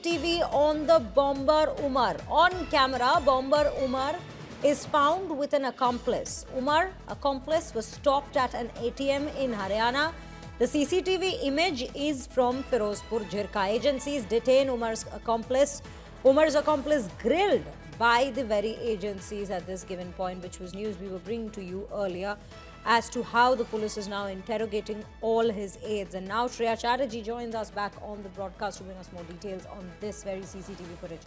CCTV on the bomber Umar. On camera, bomber Umar is found with an accomplice. Umar, accomplice, was stopped at an ATM in Haryana. The CCTV image is from Firozpur. Jirka agencies detain Umar's accomplice. Umar's accomplice grilled by the very agencies at this given point, which was news we were bringing to you earlier as to how the police is now interrogating all his aides. And now Shreya Chatterjee joins us back on the broadcast to bring us more details on this very CCTV footage.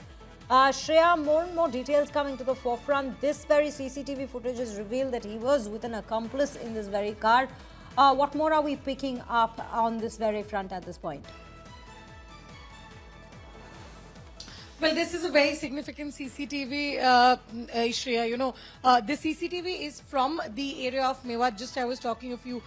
Shreya, more and more details coming to the forefront. This very CCTV footage has revealed that he was with an accomplice in this very car. What more are we picking up on this very front at this point? Well, this is a very significant CCTV, Shreya. The CCTV is from the area of Mewat. Just I was talking a few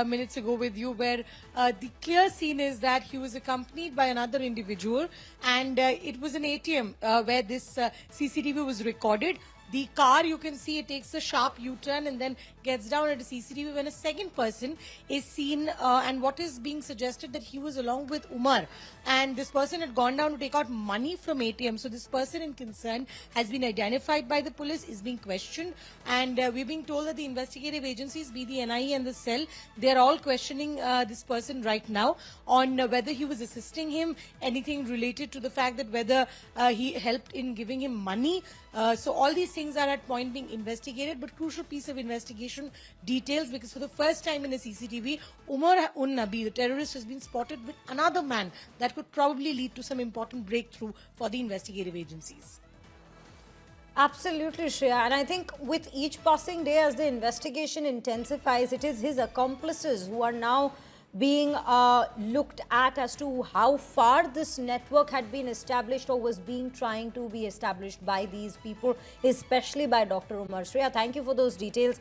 minutes ago with you, where the clear scene is that he was accompanied by another individual, and it was an ATM where this CCTV was recorded. The car, you can see, it takes a sharp U-turn and then gets down at a CCTV when a second person is seen, and what is being suggested that he was along with Umar, and this person had gone down to take out money from ATM. So this person in concern has been identified by the police, is being questioned, and we're being told that the investigative agencies, be the NIE and the cell, they're all questioning this person right now on whether he was assisting him, anything related to the fact that whether he helped in giving him money. So all these things are at point being investigated, but crucial piece of investigation details, because for the first time in a CCTV, Umar Nabi, the terrorist, has been spotted with another man that could probably lead to some important breakthrough for the investigative agencies. Absolutely, Shreya. And I think with each passing day as the investigation intensifies, it is his accomplices who are now being looked at as to how far this network had been established or was being trying to be established by these people, especially by Dr. Umar. Shreya, thank you for those details.